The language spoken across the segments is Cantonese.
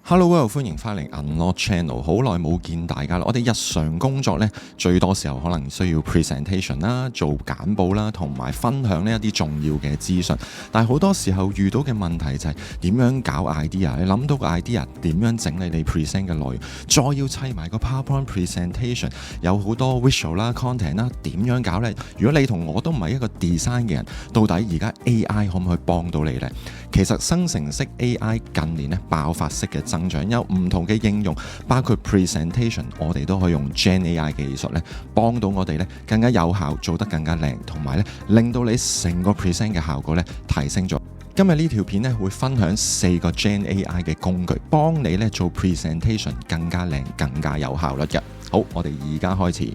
Hello World， 歡迎翻嚟 Unlock Channel， 好耐冇見大家啦。我哋日常工作呢，最多時候可能需要 presentation 啦、做簡報啦，同埋分享呢一啲重要嘅資訊。但係好多時候遇到嘅問題就係點樣搞 idea， 你諗到個 idea 點樣整理你 present 嘅內容，再要砌埋個 PowerPoint presentation， 有好多 visual 啦、content 啦，點樣搞呢？如果你同我都唔係一個 design 嘅人，到底而家 AI 可唔可以幫到你呢？其實生成式 AI 近年爆發式嘅增長，有唔同嘅應用，包括 presentation， 我哋都可以用 Gen AI 嘅技術幫到我哋更加有效，做得更加靚，同埋令到你成個 present 嘅效果提升咗。今日呢條片會分享4個 Gen AI 嘅工具，幫你做 presentation 更加靚、更加有效率嘅。好，我哋而家開始。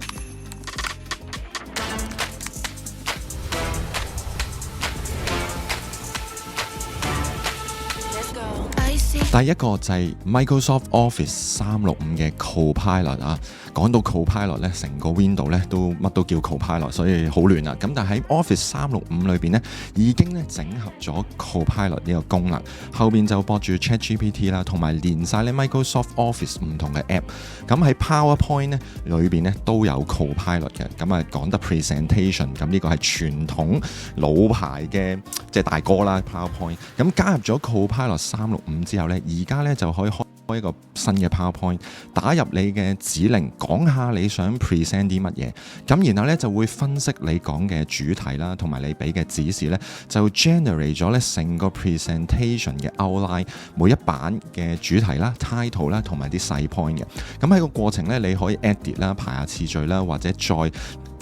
第一個就係 Microsoft Office 365嘅 Copilot 啊。講到 Copilot 成個 Windows 都乜都叫 Copilot， 所以好亂啊。咁但係喺 Office 365裏邊已經整合咗 Copilot 呢個功能，後邊就駁住 ChatGPT 啦，同埋連晒Microsoft Office 唔同嘅 App。咁喺 PowerPoint 裏邊都有 Copilot 嘅。咁啊講得 presentation， 咁呢個係傳統老牌嘅即係大哥啦 PowerPoint。咁加入咗 Copilot 365之後而家就可以開一個新嘅 PowerPoint， 打入你嘅指令，講下你想 present 啲乜嘢，咁然後就會分析你講嘅主題啦，同埋你俾嘅指示就 generate 咗成個 presentation 嘅 outline， 每一版嘅主題啦、title 啦，同埋啲細 point 嘅。咁喺個過程你可以 edit 啦、排下次序啦，或者再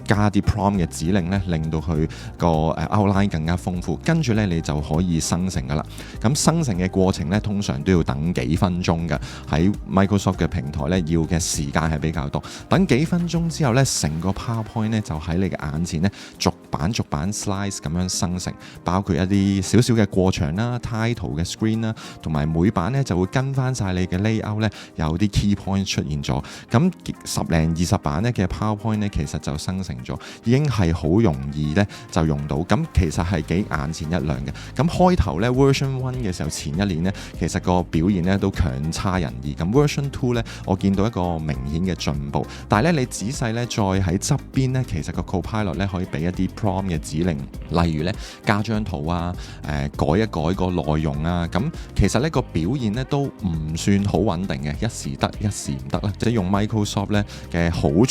加啲 prompt 嘅指令令到佢個 outline 更加豐富，跟住你就可以生成噶啦。咁生成嘅過程通常都要等幾分鐘嘅，喺 Microsoft 嘅平台要嘅時間係比較多。等幾分鐘之後成個 PowerPoint 就喺你嘅眼前逐版 slice 咁樣生成，包括一啲少少嘅過場啦、title 嘅 screen 啦，同埋每版就會跟翻晒你嘅 layout 有啲 key point 出現咗。咁10零20版嘅 PowerPoint 其實就生成咗，已經係好容易就用到。咁其實係幾眼前一亮嘅。咁開頭Version 1嘅時候，前一年其實個表現都強差人意。咁 Version 2我見到一個明顯嘅進步。但係你仔細再喺側邊其實個 Copilot 可以俾一啲 prompt 嘅指令，例如加張圖啊，改一改個內容啊。咁其實個表現都唔算好穩定嘅，一時得一時唔得啦。即係用 Microsoft 嘅好處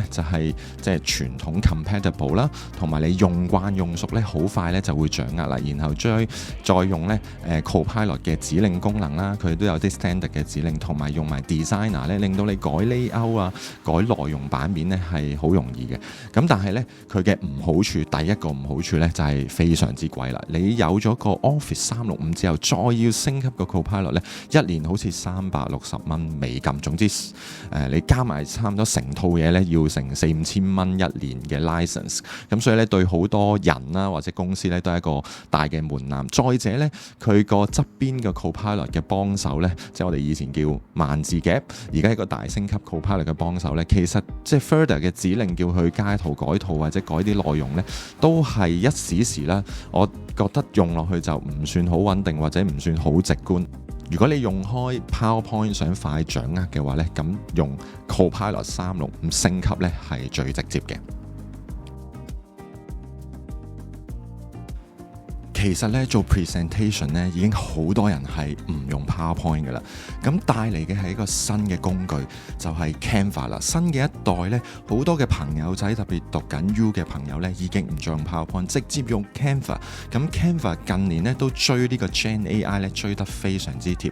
就係即係傳統 compatible 啦，同埋你用慣用熟好快就會掌握啦。然後再用Copilot 嘅指令功能啦，佢都有啲 standard 嘅指令，同埋用埋 designer 令到你改 layout 啊、改內容版面係好容易嘅。咁但係佢嘅唔好處，第一個唔好處就係非常之貴啦。你有咗個 Office 365之後，再要升級個 Copilot 一年好似$360美金。總之你加埋差唔多成套嘢要成4-5千蚊一年嘅 license。咁所以對好多人啦或者公司都係一個大嘅門檻。再者佢個側邊嘅 Copilot 嘅幫手即係我哋以前叫萬字夾，而家一個大升級 Copilot 嘅幫手其實即係 further 嘅指令叫佢加圖改圖或者改啲內容都係一時時啦。我覺得用落去就唔算好穩定，或者唔算好直觀。如果你用開 PowerPoint 想快掌握嘅話咁用 Copilot 365升級係最直接嘅。其實做 presentation 已經好多人係唔用 PowerPoint 嘅啦。咁帶嚟嘅係一個新嘅工具，就係 Canva 啦。新嘅一代好多嘅朋友仔，特別讀緊 U 嘅朋友已經唔再用 PowerPoint， 直接用 Canva。咁 Canva 近年都追呢個 Gen AI 追得非常之貼。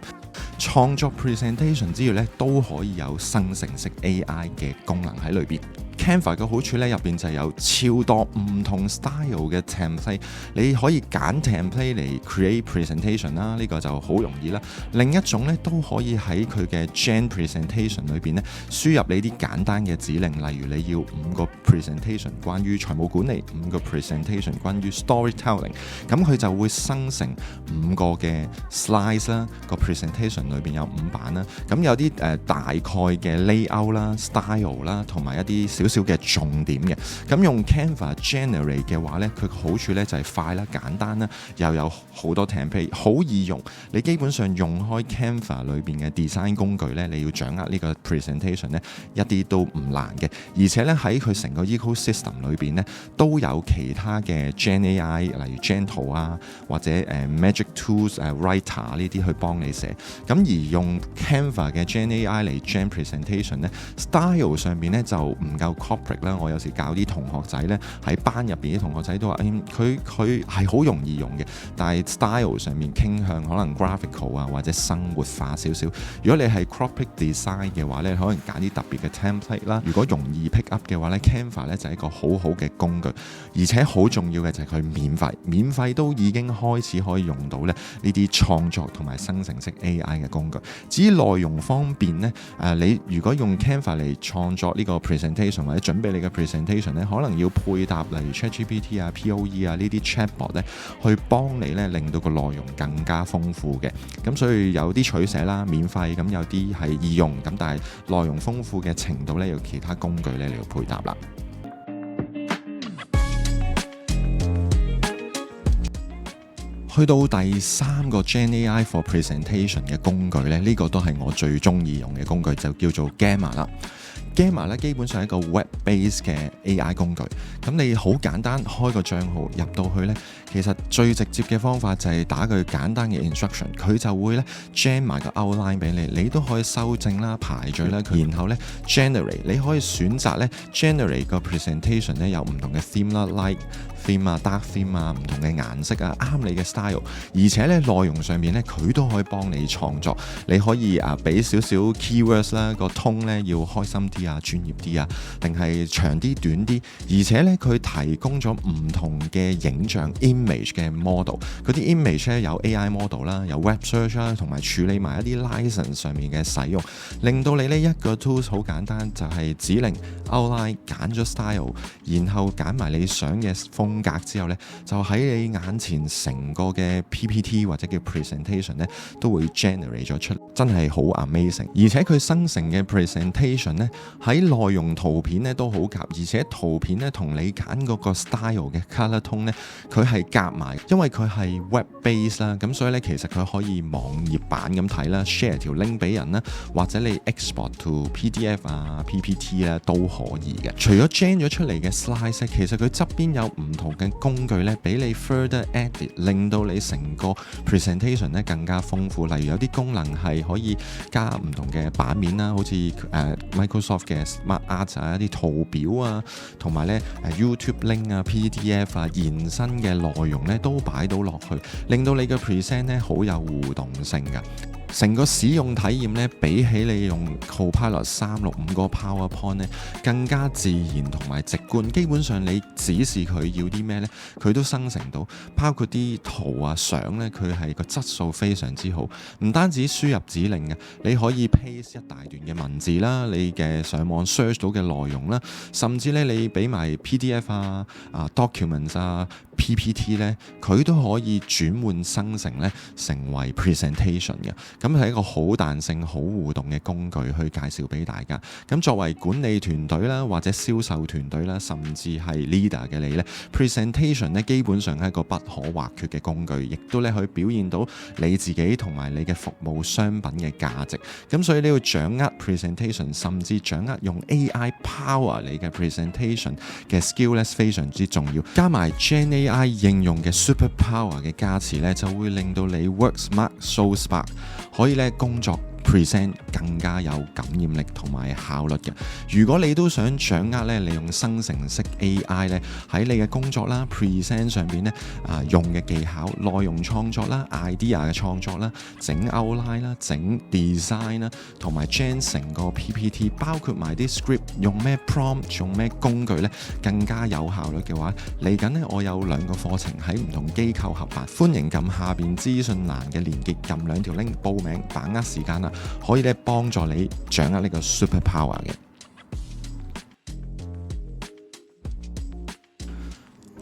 創作 presentation 之餘都可以有生成式 AI 嘅功能喺裏邊。Canva 嘅好處入邊就有超多唔同 style 嘅 template， 你可以揀 template 嚟 create presentation 啦，呢個就好容易啦。另一種都可以喺佢嘅 Gen presentation 裏邊輸入你啲簡單嘅指令，例如你要5個 presentation 關於財務管理，5個 presentation 關於 storytelling， 咁佢就會生成5個嘅 slides 啦。個 presentation 裏邊有5版啦，咁有啲大概嘅 layout 啦、style 啦，同埋一啲少少嘅重點嘅。咁用 Canva Generate 嘅話咧，佢好處咧就係快啦、簡單啦，又有好多 template， 好易用。你基本上用開 Canva 裏邊嘅 design 工具咧，你要掌握呢個 presentation 咧，一啲都唔難嘅。而且咧喺佢成個 ecosystem 裏邊咧，都有其他嘅 Gen AI， 例如 Gentle 啊，或者Magic Tools Writer 呢啲去幫你寫。咁而用 Canva 嘅 Gen AI 嚟 Gen presentation 咧 ，style 上邊咧就唔夠 corporate 啦。我有時教啲同學仔咧喺班入邊啲同學仔都話，佢係好容易用嘅，但係 style 上面傾向可能 graphical 啊或者生活化少少。如果你係 corporate design 嘅話咧，可能揀啲特別嘅 template 啦。如果容易 pick up 嘅話咧 ，Canva 咧就係一個好好嘅工具，而且好重要嘅就係佢免費都已經開始可以用到咧呢啲創作同埋生成式 AI 嘅工具。至於內容方面咧，你如果用 Canva 嚟創作呢個 presentation 或者準備你嘅 presentation 咧，可能要配搭例如 ChatGPT 啊、POE 啊呢啲 chatbot 咧，去幫你咧令到個內容更加豐富嘅。咁所以有啲取捨啦，免費咁有啲係易用，咁但係內容豐富嘅程度咧，有其他工具咧嚟到配搭啦。去到第三個 Gen AI for Presentation 嘅工具咧，呢個都係我最中意用嘅工具，就叫做 Gamma 啦。Gamma 咧基本上係一個 web-based 嘅 AI 工具，咁你好簡單開個帳號入到去咧，其實最直接嘅方法就係打佢簡單嘅 instruction， 佢就會咧 gen 埋個 outline 俾你，你都可以修正啦、排序啦，然後咧 generate， 你可以選擇咧 generate 個 presentation 咧有唔同嘅 theme 啦 ，light theme 啊、dark theme 啊，唔同嘅顏色啊，啱你嘅 style， 而且咧內容上面咧佢都可以幫你創作，你可以俾少少 keywords 啦，個 tone 咧要開心啲啊、專業啲啊，定係長啲、短啲，而且咧佢提供咗唔同嘅影像 image 嘅 model， 嗰啲 image 咧有 AI model 啦，有 web search 啦，同埋處理埋一啲 license 上面嘅使用，令到你呢一個 tools 好簡單，就係指令 outline 揀咗 style， 然後揀埋你想嘅風格之後咧，就喺你眼前成個嘅 PPT 或者叫 presentation 咧都會 generate 咗出嚟，真係好 amazing。而且佢生成嘅 presentation 咧喺內容圖片咧都好夾，而且圖片咧同你揀嗰個 style 嘅 color tone 咧佢係夾埋，因為佢係 web base 啦，咁所以咧其實佢可以網頁版咁睇啦 ，share 條 link 俾人啦，或者你 export to PDF 啊 PPT 啊都可以嘅。除咗 gen 咗出嚟嘅 slides， 其實佢側邊有唔同嘅工具咧，俾你 further edit， 令到你成個 presentation 咧更加豐富。例如有啲功能係可以加唔同嘅版面啦，好似Microsoft 嘅 Smart Art 啊，一啲圖表啊，同埋咧YouTube link 啊、PDF 啊，延伸嘅內容咧都擺到落去，令到你嘅 present 咧好有互動性㗎。成個使用體驗咧，比起你用 Copilot 365個 PowerPoint 咧，更加自然同埋直觀。基本上你指示佢要啲咩咧，佢都生成到。包括啲圖啊、相咧，佢係個質素非常之好。唔單止輸入指令嘅，你可以 paste 一大段嘅文字啦，你嘅上網 search 到嘅內容啦，甚至咧你俾埋 PDF 啊、documents 啊、PPT 咧，佢都可以轉換生成咧，成為 presentation 嘅。咁係一個好彈性、好互動嘅工具去介紹俾大家。咁作為管理團隊啦，或者銷售團隊啦，甚至係 leader 嘅你咧 ，presentation 咧基本上係一個不可或缺嘅工具，亦都咧去表現到你自己同埋你嘅服務商品嘅價值。咁所以你要掌握 presentation， 甚至掌握用 AI power 你嘅 presentation 嘅 skill 咧，非常之重要。加埋 Gen AI 應用嘅 super power 嘅加持咧，就會令到你 work smart show spark，可以咧工作 present 更加有感染力同埋效率嘅。如果你都想掌握咧利用生成式 AI 咧喺你嘅工作啦 present 上邊咧用嘅技巧、內容創作啦、idea 嘅創作啦、整 outline 啦、整 design 啦，同埋 gen 成個 PPT， 包括埋啲 script 用咩 prompt 用咩工具咧更加有效率嘅話，嚟緊咧我有2個課程喺唔同機構合辦，歡迎撳下邊資訊欄嘅連結，撳2條 link 報名，把握時間啦，可以咧幫助你掌握呢個 super power 嘅。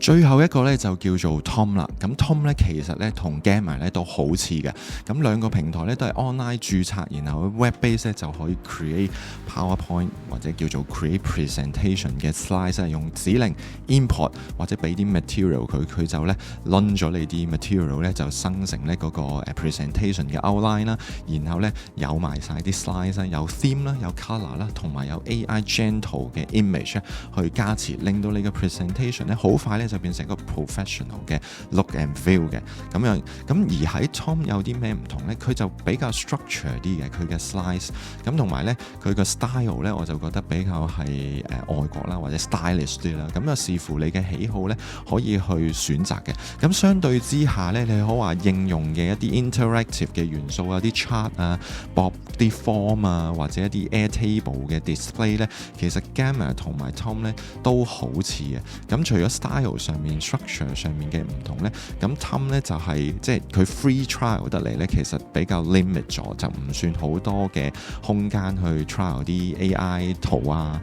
最後一個咧就叫做 Tom 啦，咁 Tom 咧其實咧同 Gamma 咧都好似嘅，咁兩個平台咧都係 online 註冊，然後 web base 咧就可以 create PowerPoint 或者叫做 create presentation 嘅 slides， 用指令 import 或者俾啲 material佢就咧 run 咗你啲 material 咧就生成咧嗰個 presentation 嘅 outline 啦，然後咧有埋晒啲 slides 啦，有 theme 啦，有 color 啦，同埋有 AI gentle 嘅 image 去加持，令到你嘅 presentation 咧好快咧就變成一個 professional 嘅 look and feel 嘅咁樣。咁而喺 Tom 有啲咩唔同咧？佢就比較 structure 啲嘅佢嘅 slides， 咁同埋咧佢個 style 咧我就覺得比較係外國啦或者 stylish 啲啦。咁就視乎你嘅喜好咧可以去選擇嘅。咁相對之下咧，你可話應用嘅一啲 interactive 嘅元素啊，啲 chart 啊，播啲 form 啊，或者一啲 Airtable 嘅 display 咧，其實 Gamma 同埋 Tom 咧都好似嘅。咁除咗 style 上面 structure 上面嘅唔同咧，咁 Tom 咧就係即係佢 free trial 得嚟咧，其實比較 limit 咗，就唔算好多嘅空間去 trial 啲 AI 圖啊，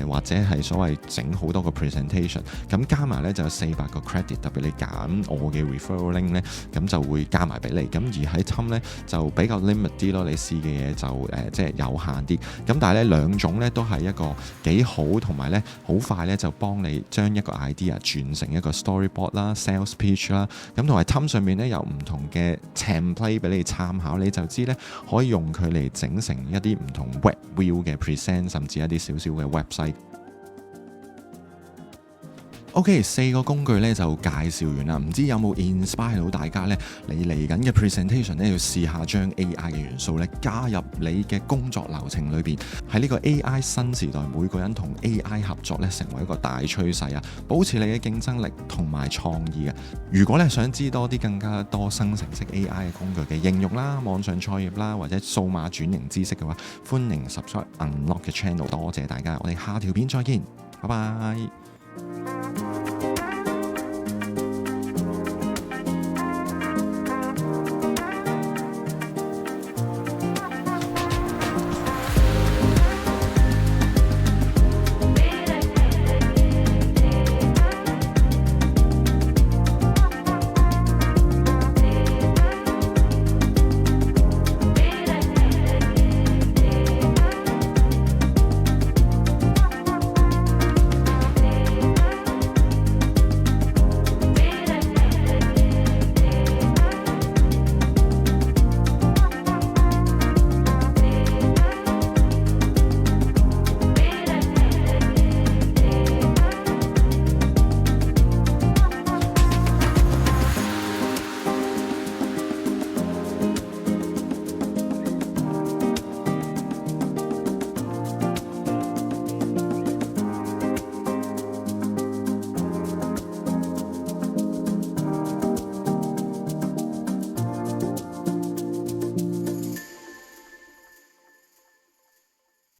或者係所謂整好多個 presentation。咁加埋咧就有400個 credit， 特別你揀我嘅 referral link 咧，咁就會加埋俾你。咁而喺 Tom 咧就比較 limit 啲咯，你試嘅嘢就即係有限啲。咁但係咧兩種咧都係一個幾好，同埋咧好快咧就幫你將一個 idea 轉成一個 storyboard 啦、sales pitch 啦。咁同埋 Tom 上面咧有唔同嘅 template 俾你參考，你就知咧可以用佢嚟整成一啲唔同 web view 嘅 present， 甚至一啲少少嘅 website。OK， 4個工具咧就介紹完啦，唔知有冇 inspire 到大家咧？你嚟緊嘅 presentation 咧要試下將 AI 嘅元素咧加入你嘅工作流程裏邊。喺呢個 AI 新時代，每個人同 AI 合作咧成為一個大趨勢啊！保持你嘅競爭力同埋創意啊！如果你想知多啲更加多生成式 AI 嘅工具嘅應用啦、網上創業啦或者數碼轉型知識嘅話，歡迎 subscribe Unlock 嘅 channel。多謝大家，我哋下條片再見，拜拜。